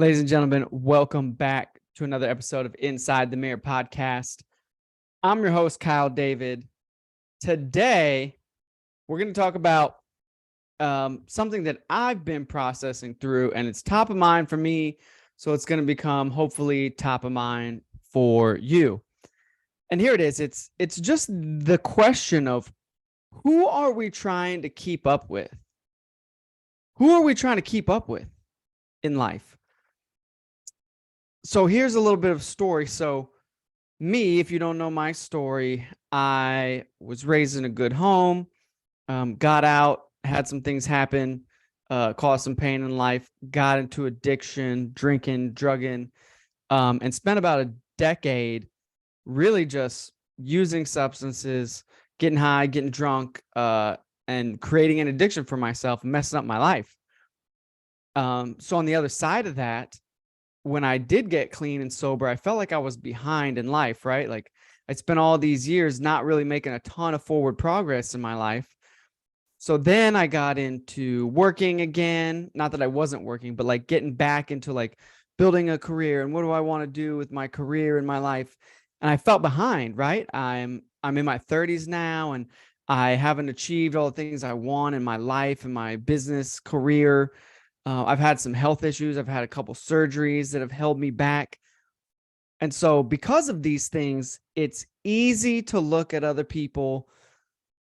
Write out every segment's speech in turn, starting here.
Ladies and gentlemen, welcome back to another episode of Inside the Mirror podcast. I'm your host, Kyle David. Today, we're going to talk about something that I've been processing through, and it's top of mind for me. So it's going to become hopefully top of mind for you. And here it is. It's just the question of who are we trying to keep up with? Who are we trying to keep up with in life? So here's a little bit of story. So me, if you don't know my story, I was raised in a good home, got out, had some things happen, caused some pain in life, got into addiction, drinking, drugging, and spent about a decade really just using substances, getting high, getting drunk, and creating an addiction for myself, messing up my life. So on the other side of that, when I did get clean and sober, I felt like I was behind in life, right? Like I spent all these years not really making a ton of forward progress in my life. So then I got into working again. Not that I wasn't working, but like getting back into like building a career and what do I want to do with my career in my life? And I felt behind, right? I'm in my 30s now and I haven't achieved all the things I want in my life and my business career. I've had some health issues. I've had a couple surgeries that have held me back. And so because of these things, it's easy to look at other people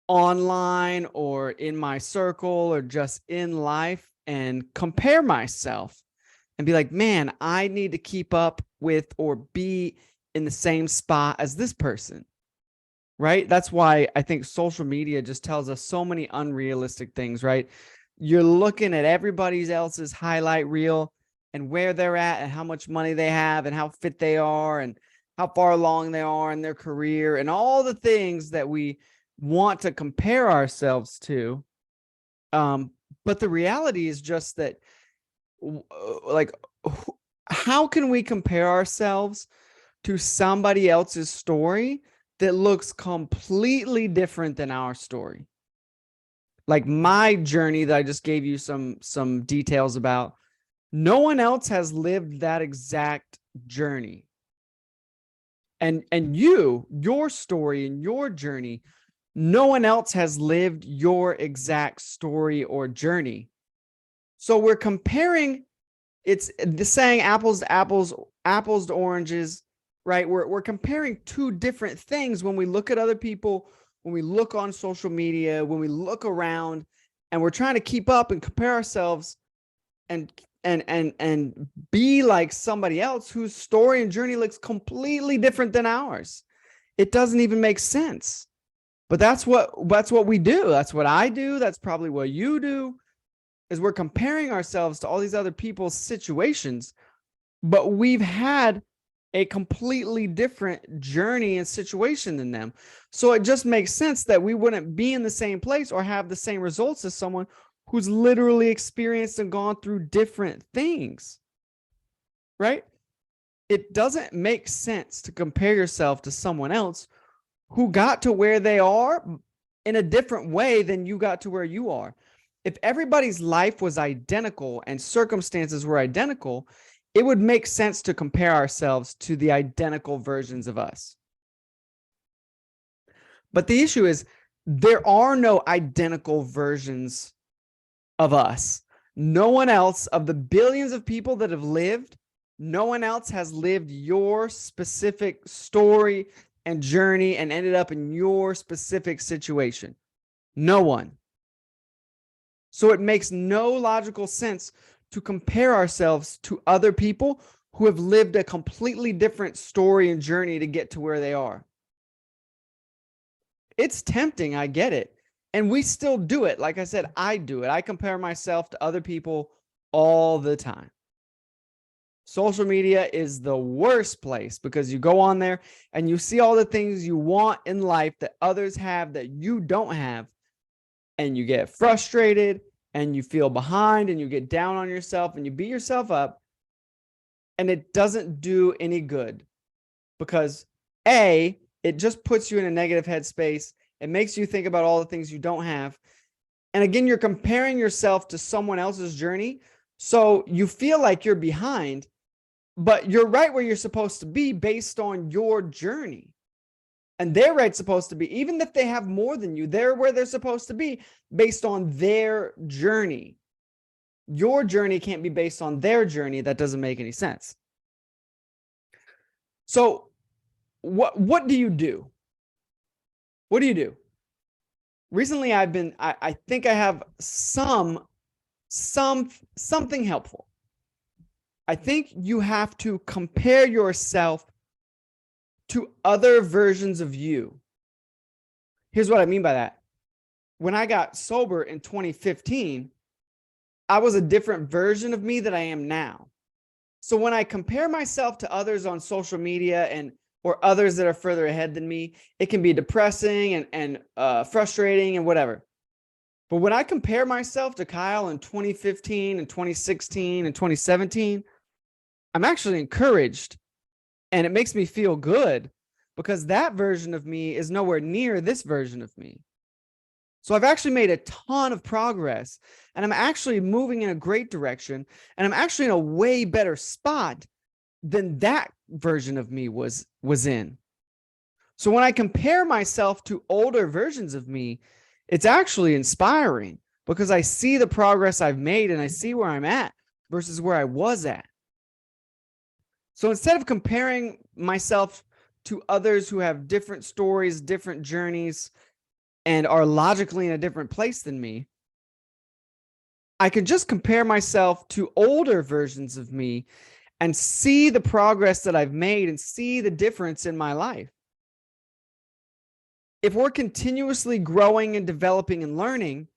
online or in my circle or just in life and compare myself and be like, man, I need to keep up with or be in the same spot as this person. Right? That's why I think social media just tells us so many unrealistic things, right? You're looking at everybody else's highlight reel and where they're at and how much money they have and how fit they are and how far along they are in their career and all the things that we want to compare ourselves to. But the reality is just that, like, how can we compare ourselves to somebody else's story that looks completely different than our story? Like my journey that I just gave you some details about, no one else has lived that exact journey. And your story and your journey, no one else has lived your exact story or journey. So we're comparing, it's the saying apples to apples, apples to oranges, right? We're comparing two different things when we look at other people, when we look on social media, when we look around, and we're trying to keep up and compare ourselves and be like somebody else whose story and journey looks completely different than ours. It doesn't even make sense. But that's what we do. That's what I do. That's probably what you do, is we're comparing ourselves to all these other people's situations, but we've had a completely different journey and situation than them. So it just makes sense that we wouldn't be in the same place or have the same results as someone who's literally experienced and gone through different things, right? It doesn't make sense to compare yourself to someone else who got to where they are in a different way than you got to where you are. If everybody's life was identical and circumstances were identical, it would make sense to compare ourselves to the identical versions of us. But the issue is there are no identical versions of us. No one else, of the billions of people that have lived, no one else has lived your specific story and journey and ended up in your specific situation. No one. So it makes no logical sense to compare ourselves to other people who have lived a completely different story and journey to get to where they are. It's tempting, I get it. And we still do it. Like I said, I do it. I compare myself to other people all the time. Social media is the worst place because you go on there and you see all the things you want in life that others have that you don't have. And you get frustrated and you feel behind and you get down on yourself and you beat yourself up. And it doesn't do any good because A, it just puts you in a negative headspace. It makes you think about all the things you don't have. And again, you're comparing yourself to someone else's journey So you feel like you're behind, but you're right where you're supposed to be based on your journey. And they're right supposed to be, even if they have more than you, they're where they're supposed to be based on their journey. Your journey can't be based on their journey. That doesn't make any sense. So what do you do? What do you do? Recently, I think I have something helpful. I think you have to compare yourself to other versions of you. Here's what I mean by that. When I got sober in 2015, I was a different version of me that I am now. So when I compare myself to others on social media or others that are further ahead than me, it can be depressing and frustrating and whatever. But when I compare myself to Kyle in 2015 and 2016 and 2017, I'm actually encouraged, and it makes me feel good because that version of me is nowhere near this version of me. So I've actually made a ton of progress, and I'm actually moving in a great direction, and I'm actually in a way better spot than that version of me was in. So when I compare myself to older versions of me, it's actually inspiring because I see the progress I've made and I see where I'm at versus where I was at. So instead of comparing myself to others who have different stories, different journeys, and are logically in a different place than me, I can just compare myself to older versions of me and see the progress that I've made and see the difference in my life. If we're continuously growing and developing and learning,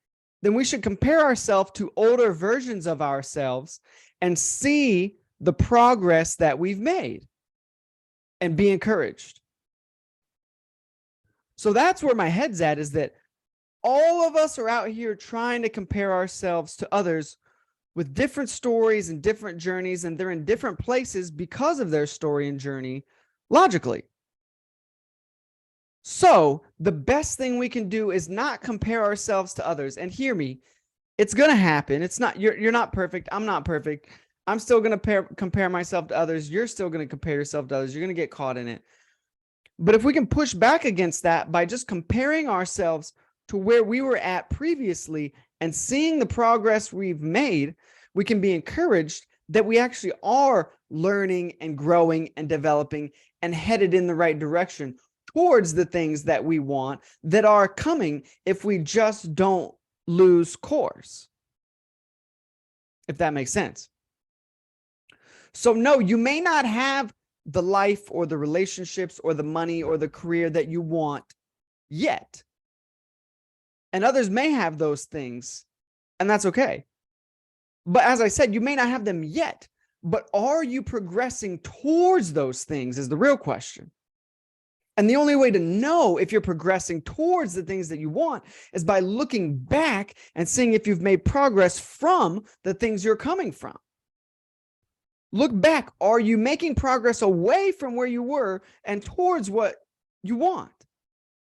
then we should compare ourselves to older versions of ourselves and see the progress that we've made and be encouraged. So that's where my head's at, is that all of us are out here trying to compare ourselves to others with different stories and different journeys, and they're in different places because of their story and journey logically. So the best thing we can do is not compare ourselves to others. And hear me, it's going to happen. It's not, you're not perfect. I'm not perfect. I'm still going to compare myself to others. You're still going to compare yourself to others. You're going to get caught in it. But if we can push back against that by just comparing ourselves to where we were at previously and seeing the progress we've made, we can be encouraged that we actually are learning and growing and developing and headed in the right direction towards the things that we want that are coming if we just don't lose course. If that makes sense. So no, you may not have the life or the relationships or the money or the career that you want yet. And others may have those things, and that's okay. But as I said, you may not have them yet, but are you progressing towards those things is the real question. And the only way to know if you're progressing towards the things that you want is by looking back and seeing if you've made progress from the things you're coming from. Look back. Are you making progress away from where you were and towards what you want?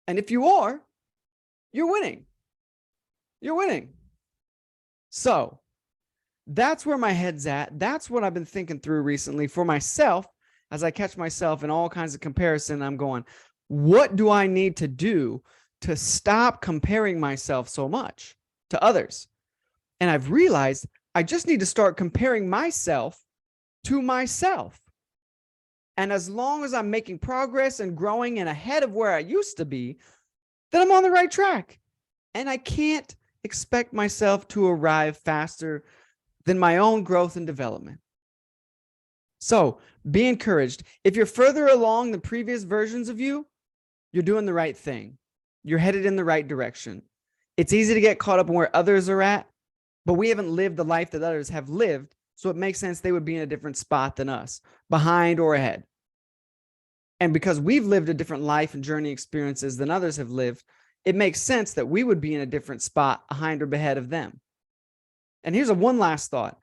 And if you are, you're winning. You're winning. So that's where my head's at. That's what I've been thinking through recently for myself. As I catch myself in all kinds of comparison, I'm going, what do I need to do to stop comparing myself so much to others? And I've realized I just need to start comparing myself to myself. And as long as I'm making progress and growing and ahead of where I used to be, then I'm on the right track. And I can't expect myself to arrive faster than my own growth and development. So be encouraged. If you're further along than previous versions of you, you're doing the right thing. You're headed in the right direction. It's easy to get caught up in where others are at, but we haven't lived the life that others have lived. So it makes sense they would be in a different spot than us, behind or ahead. And because we've lived a different life and journey experiences than others have lived, it makes sense that we would be in a different spot behind or ahead of them. And here's one last thought.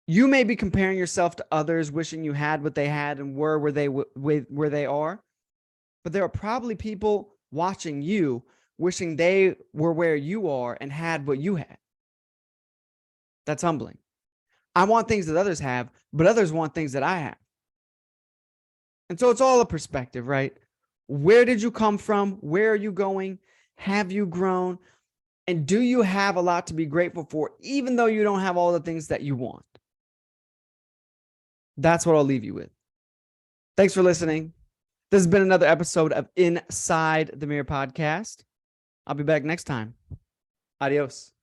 You may be comparing yourself to others, wishing you had what they had and were where they are. But there are probably people watching you wishing they were where you are and had what you had. That's humbling. I want things that others have, but others want things that I have. And so it's all a perspective, right? Where did you come from? Where are you going? Have you grown? And do you have a lot to be grateful for, even though you don't have all the things that you want? That's what I'll leave you with. Thanks for listening. This has been another episode of Inside the Mirror podcast. I'll be back next time. Adios.